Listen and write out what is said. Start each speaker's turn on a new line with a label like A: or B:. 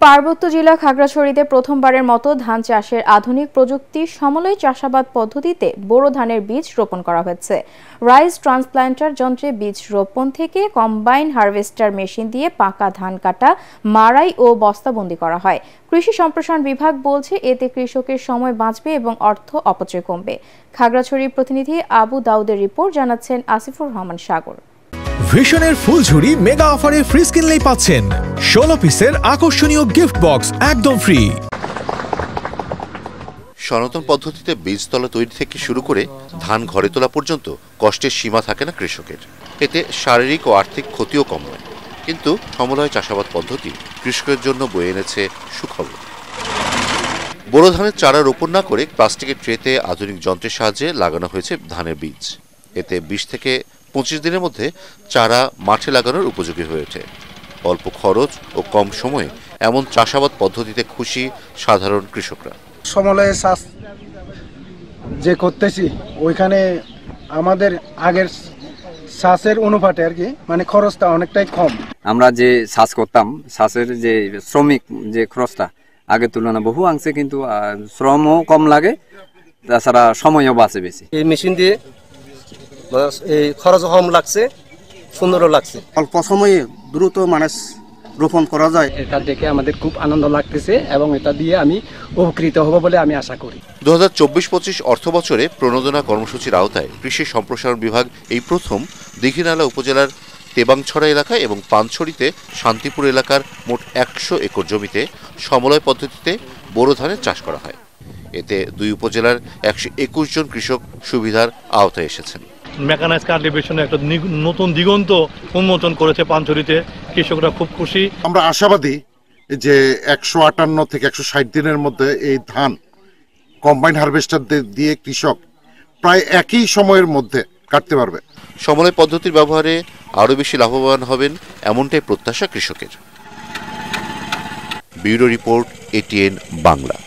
A: পার্বত্য জেলা খাগড়াছড়িতে প্রথমবারের মতো ধান চাষের আধুনিক প্রযুক্তি সমন্বয় চাষাবাদ পদ্ধতিতে বোরো ধানের বীজ রোপণ করা হয়েছে। রাইস ট্রান্সপ্লান্টার যন্ত্রে বীজ রোপণ থেকে কম্বাইন হারভেস্টার মেশিন দিয়ে পাকা ধান কাটা, মাড়াই ও বস্তাবন্দি করা হয়। কৃষি সম্প্রসারণ বিভাগ বলছে এতে কৃষকের সময় বাঁচবে এবং অর্থ অপচয় কমবে। খাগড়াছড়ির প্রতিনিধি আবু দাউদের রিপোর্ট, জানাচ্ছেন আসিফুর রহমান সাগর।
B: ভিশনের ফুলঝুরি মেগা অফারে ফ্রিজ কিনলেই পাচ্ছেন 16 পিসের আকর্ষণীয় গিফট বক্স একদম ফ্রি।
C: সনাতন পদ্ধতিতে বীজতলা তৈরি থেকে শুরু করে ধান ঘরে তোলা পর্যন্ত কষ্টের সীমা থাকে না কৃষকের। এতে শারীরিক ও আর্থিক ক্ষতিও কম হয়। কিন্তু সমলয় চাষাবাদ পদ্ধতি কৃষকের জন্য বয়ে এনেছে সুখবর। বোরো ধানের চারা রোপণ না করে প্লাস্টিকের ট্রেতে আধুনিক যন্ত্রের সাহায্যে লাগানো হয়েছে ধানের বীজ। এতে 20 থেকে 25 দিনের মধ্যে চারা মাঠে লাগানোর উপযোগী হয়ে ওঠে। অল্প খরচ ও কম সময়ে এমন চাষাবাদ পদ্ধতিতে খুশি সাধারণ কৃষকরা।
D: সমলয়ে চাষ যে করতেছি ওইখানে আমাদের আগের চাষের অনুপাতে আর কি, মানে খরচটা অনেকটাই কম।
E: আমরা যে চাষ করতাম, চাষের যে শ্রমিক যে খরচটা আগের তুলনায় বহু অংশে, কিন্তু শ্রমও কম লাগে, তাছাড়া সময়ও বাঁচে বেশি।
F: এই মেশিন দিয়ে এই খরচ কম লাগছে, সুন্দরও লাগছে।
G: অল্প সময়ে দ্রুত মানুষ রোপণ করা যায়।
H: এটা দেখে আমাদের খুব আনন্দ লাগতেছে এবং এটা দিয়ে আমি উপকৃত হব বলে আমি আশা করি।
C: 2024-25 অর্থ বছরে প্রণোদনা কর্মসূচির আওতায় কৃষি সম্প্রসারণ বিভাগ এই প্রথম দীঘিনালা উপজেলার তেবাংছড়া এলাকায় এবং পানছড়িতে শান্তিপুর এলাকার মোট 100 একর জমিতে সমলয় পদ্ধতিতে বোরো ধানের চাষ করা হয়। এতে দুই উপজেলার 121 জন কৃষক সুবিধার আওতায় এসেছেন।
I: মেকানাইজ কাল্টিভেশনে একটা নতুন দিগন্ত উন্মোচন করেছে পানছড়িতে, কৃষকরা খুব খুশি।
J: আমরা আশাবাদী যে 158 থেকে 160 দিনের মধ্যে এই ধান কম্বাইন হারভেস্টার দিয়ে কৃষক প্রায় একই সময়ের মধ্যে কাটতে পারবে।
C: সমলয় পদ্ধতির ব্যবহারে আরও বেশি লাভবান হবেন এমনটাই প্রত্যাশা কৃষকের। Bureau report, ATN Bangla.